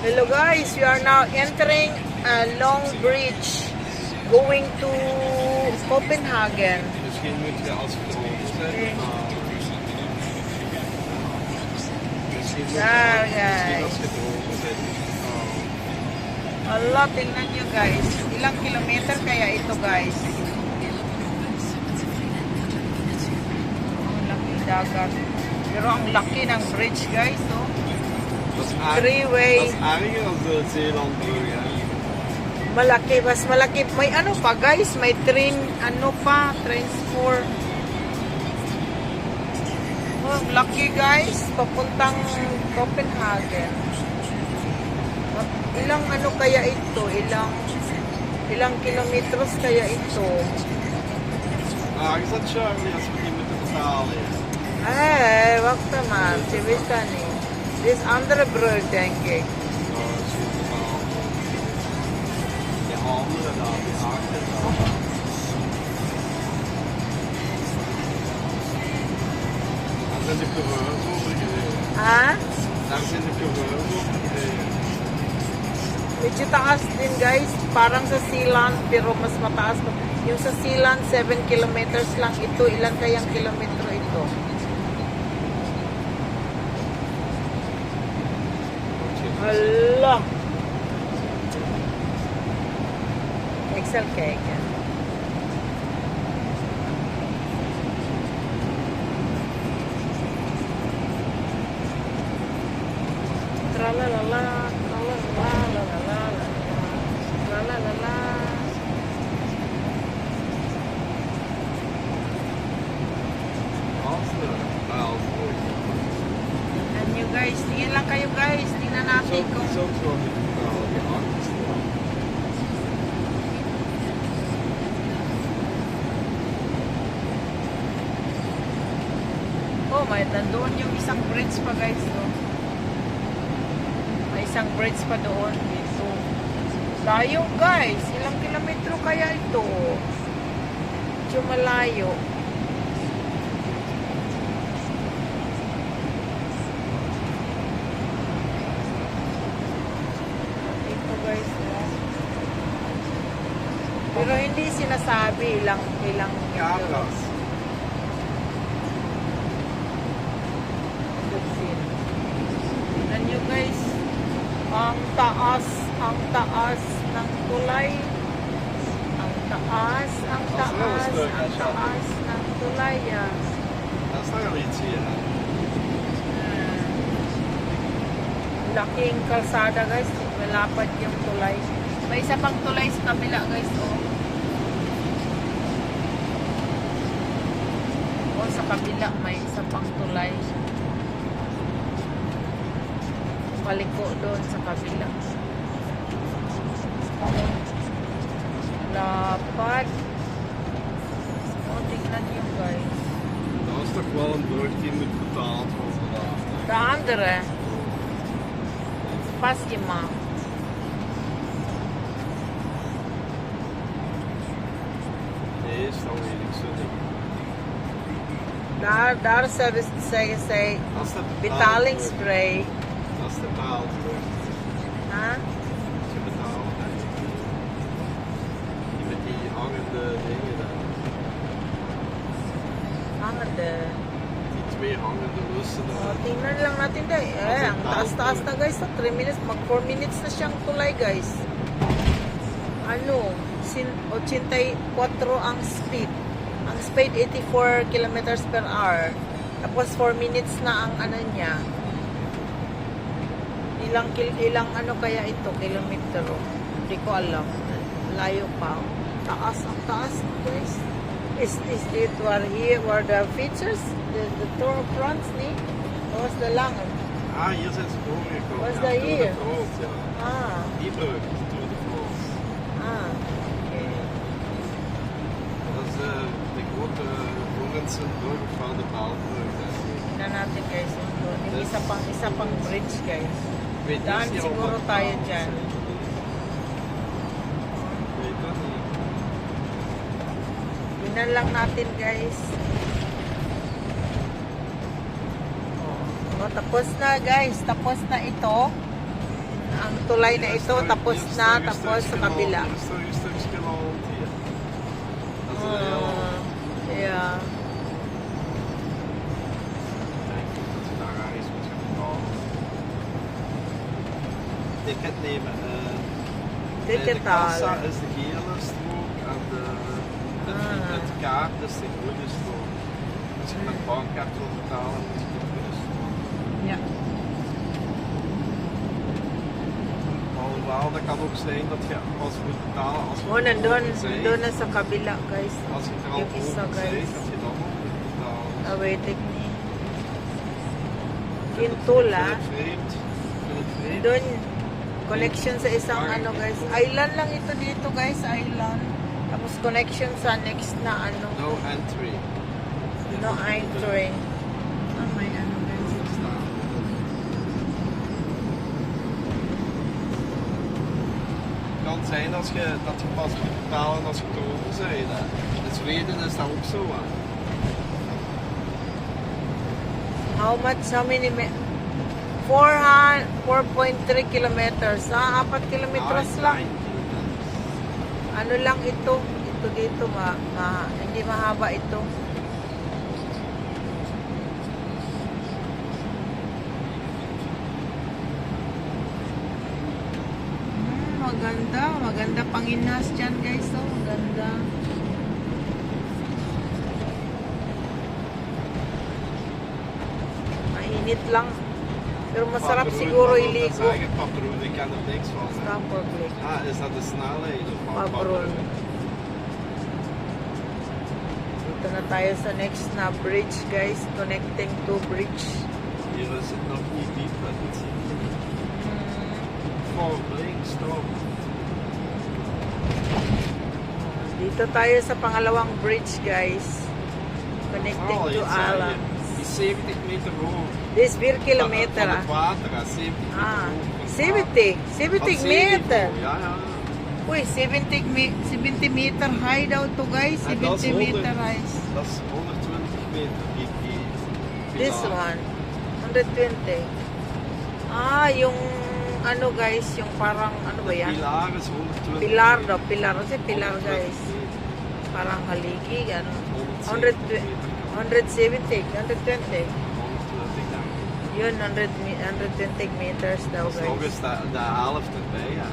Hello guys, we are now entering a long bridge going to Copenhagen. Misschien moeten we als we erover zijn. Misschien Daar misschien guys. als we erover zijn. Allah, tingnan nyo guys. Ilang kilometer kaya ito guys? Ang laki dagat. Pero ang laki ng bridge guys, oh. Dat is Three-way. Dat is erger dan de Zeelandbrug. Hè. Malaki, mas malaki. May ano pa guys, may train, ano pa, transport. Oh, ang laki guys, papuntang Copenhagen. Ilang ano kaya ito? Ilang kilometers kaya ito? Is dat Charlie als we die moeten betalen? Wacht maar, ze weten niet. Dit is andere brug, denk ik. Dat is goed betaald. Die andere daar, die achter daar. Daar zijn de coureurs over gereden. Ha? Daar zijn de coureurs over gereden. Medyo taas din guys, parang sa Sealand, pero mas mataas pa. Yung sa Sealand, 7 kilometers lang ito. Ilan kayang kilometro ito? Hala! Excel cake. Tralalala, tralalala, tralalala. And you guys, tingin lang kayo guys. Tingnan natin kung Zo gewoon niet betalen, die achter. oh, may nandoon yung isang bridge pa guys. Oh. May isang bridge pa doon. Dito. Layo guys. Ilang kilometro kaya ito? Medyo malayo. Ito guys. Oh. Pero hindi sinasabi ilang Camera's. Tignan nyo guys, ang taas ng tulay. Ang taas ng tulay. Ah. Dat is nog iets hier. Hè. Laking kalsada guys, malapad yung tulay. May isa pang tulay sa kabila guys, oh. Oh, sa kabila may isa pang tulay. Paliko doon sa kabila. Lapad. Oh, tingnan nyo guys. Dat is toch wel een brug die moet betaald worden daar. De andere. Paskima. Nee, is dan weet ik zo niet. Daar zeggen zij Dat is de betalingsspray. Dat is de betaalbrug. Ha? Als je betaalt. Hè. Die met die hangende dingen daar. Hangende. Die twee hangende lussen Oh, daar. tingnan lang natin guys. Ang taas-taas na guys. 3 minutes. Mag 4 minutes na siyang tulay guys. Ano? 84 ang speed. Ang speed 84 kilometers per hour. Tapos 4 minutes na ang ano niya. Ilang ano kaya ito? Kilometro. Hindi ko alam. Layo pa. Taas. Ang taas guys. Is it where the features? The Tour of France ni? That was the lang. Ah, hier zijn ze doorgekomen. Was Ja, dat Tour de hier? France, ja. Ah. Die brug, Tour de France. Okay. Dat is de grote Lorenzenbrug of van de Paalbrug. Hè. Tingnan natin guys. Yung isa pang bridge guys. Ik weet Daan niet of siguro dat tayo betaald dyan. is. Ik weet dat niet. Tingnan lang natin guys. Oh, tapos na guys. Tapos na ito. ang tulay na ito, tapos na, tapos sa kabila. Hier is toch een stukje land hier. Dat is een heel... Yeah. Kijk, dat je daar ergens moet gaan betalen. Ticket nemen. Ticket de kassa halen. is de gele strook en de kaart is de groene strook. Als je met bankkaart wil betalen, moet je de groene strook. Ja. Alhoewel, dat kan ook zijn dat je als je moet betalen, als je Oh, nandun, open bent, nandun na sa kabila, guys. als je er al Yung isa, open guys. bent, dat je dan ook moet betalen. Ah, wait, take me. Ik Yung vind tula, het vreemd. Ik vind het vreemd. doon, connection sa isang ano, guys. Island lang ito dito, guys, island. Tapos connection sa next na ano. No entry. No entry. Ah, may ano, guys. Het kan zijn dat je pas moet betalen als je komen bent. Hè. In Zweden is dat ook zo. Hè. How much, how many, 4.3 kilometers. Ah, 4 kilometers lang. Ano lang ito? Ito dito, hindi mahaba ito. Maganda. Maganda panginas dyan, guys. Oh, maganda. Mainit lang. Pero masarap Paproen, siguro wat wil dat iligo. zeggen? Paproen, ik ken er niks van. Hè. Stapelblik. Ah, is dat de snelheid? Of wat? Paproen. Dito na tayo sa next na bridge, guys. Connecting to bridge. Hier is het nog niet diep. Hè. Dit zie je niet. Voor links, stop. Dito tayo sa pangalawang bridge, guys. Connecting Oh, to hier zijn Alan. Die 70 meter hoog. This 4 kilometer. Van Ah. het water, hè. 70 meter Ah, hoog. van het 70. water. 70 Van meter. zeeniveau, Ja, ja. Uy, 70 meter high daw to, guys. En dat is 70 100. meter high. Dat is 120 meter. Die This pilaar. one. 120. Ah, yung ano, guys, yung parang, ano ba De yan? pilaar is 120 Pilar meter. daw, pilar. Kasi pilar, 120 guys. meter. Parang haligi, ano. 170 170, 120. 120 denk ik. Yun, 120 meters daw, Dat is nog guys. eens de helft erbij, ja.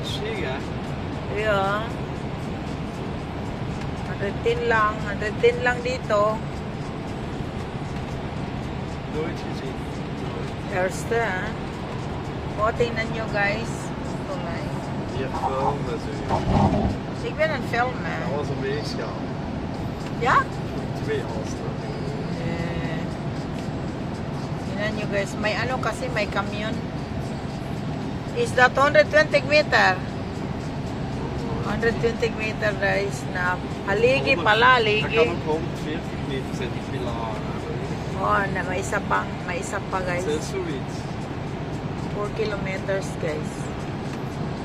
Chic, hè? Yeah. 110 lang. 110 lang dito. Nooit gezien. Nooit. Eerste, ha? O, tingnan nyo, guys. Tulay. Hier filmen ze. Ik ben aan het filmen. Dat was een weegschaal. Ja? 2 afstanden. Tingnan nyo, guys. May ano kasi, may kamyon. Is that 120 meter? 120 meter, guys, na haligi pala, Dat haligi. kan ook 140 meter zijn, die pilaren. Oh, na may isa pa, guys. Dat is zoiets. 4 kilometers, guys.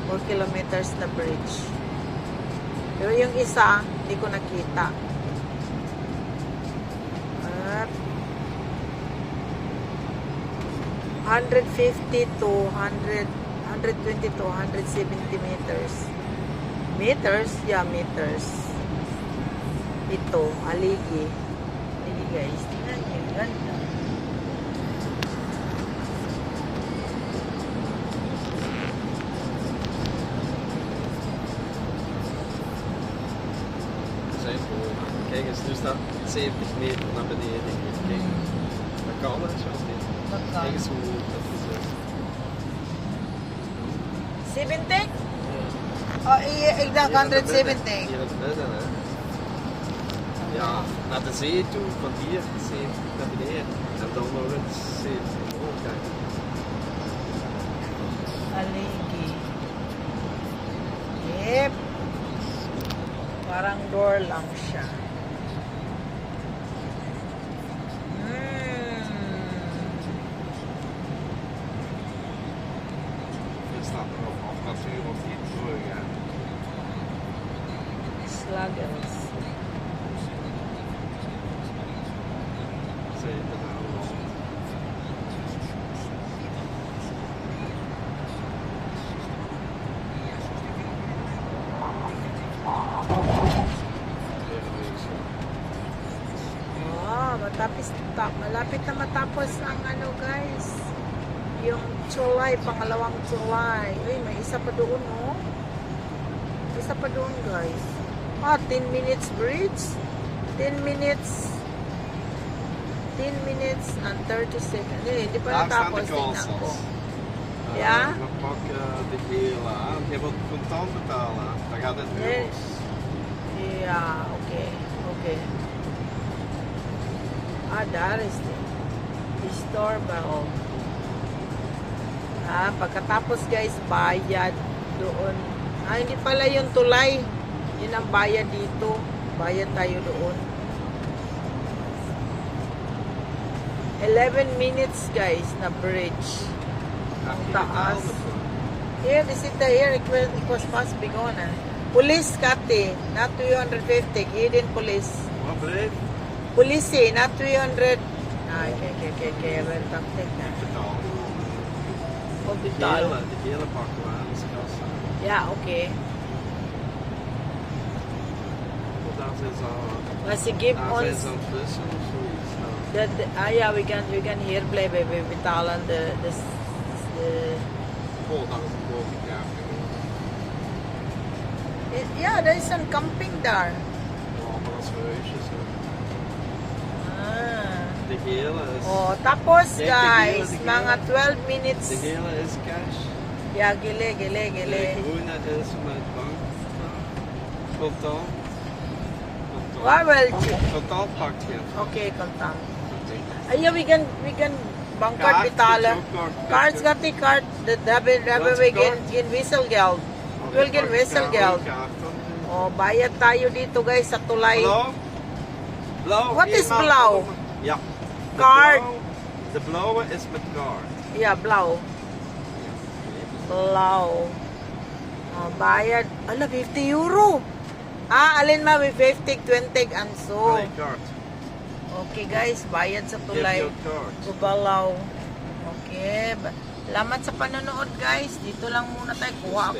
4 kilometers na bridge. Pero yung isa, hindi ko nakita. At 150 to 100, 120 to 170 meters. Meters? Yeah, meters. Ito, haligi. Haligi, guys. Tingnan nyo, ganda. We zijn boven. Kijk eens, nu staat 70 meter naar beneden. Kijk, dat kan het zo niet. Dat kan. Kijk eens hoe hoog dat is. 70? Oh, ik dacht 170. Hier in het midden, hè. Ja, naar de zee toe, van hier 70 naar beneden. En dan nog eens 70 omhoog, kijk. Haligi. Yep. Parang door lang siya. Hier staat er nog apparatuur of niet terug, hè. Sluggers. malapit na matapos ang ano guys. Yung July, pangalawang July. Uy, may isa pa doon, oh. Isa pa doon, guys. 10 minutes bridge. 10 minutes and 30 seconds. Hindi pa Daar staan natapos. de Tingnan ko. calls. Ja? We pakken de hele aan. Je wilt contant betalen. Dan gaat het Nee. euro's. Yeah, okay. Okay. Daar is the store bell. Pagkatapos guys, bayad doon. Hindi pala yung tulay. Yun ang bayad dito. Bayad tayo doon. 11 minutes guys na bridge. Heb je Taas. betaald ervoor? Here, this is the here. It was fast begun. Police, Kati. Not 250. Hidden police. Wat bleef? Police, not 300. Okay. Well, taktik na. Betaald. Hospital. De gele pakken we aan. Dat is kassa. Yeah, okay. Daar zijn ze al. Mas give Daar ons zijn ze aan het vissen of zoiets. Nou. yeah, we can here play we betalen the Oh, daar is een bovenkaart. yeah, there is some camping there. Oh, maar dat is huisjes. Hè. Ah. De gele is. Oh, tapos Kijk, guys, de gele. mga 12 minutes. De gele is cash. Yeah, gile. De groene is met bank. Contant. Well, Contant pakt je. okay, kontant. Yeah, we can bangkart Kaart, betalen. je ook kaart. Cards got the card. Dat hebben we geen wisselgeld. We will geen wisselgeld. Oh, bayad tayo dito guys sa tulay. Blauw? Blauw? What is eenmaal blauw? over. Ja. De Card. blauw- De blauwe is met kaart. Yeah, blau. Blau. Oh, bayad. Ala, 50 euro. Alin ma, may 50, 20, and so. Alleen kaart. Okay guys, bayad sa Give tulay. your card. Bubalaw. Okay. Salamat sa panonood guys. Dito lang muna tayo. Kuha pa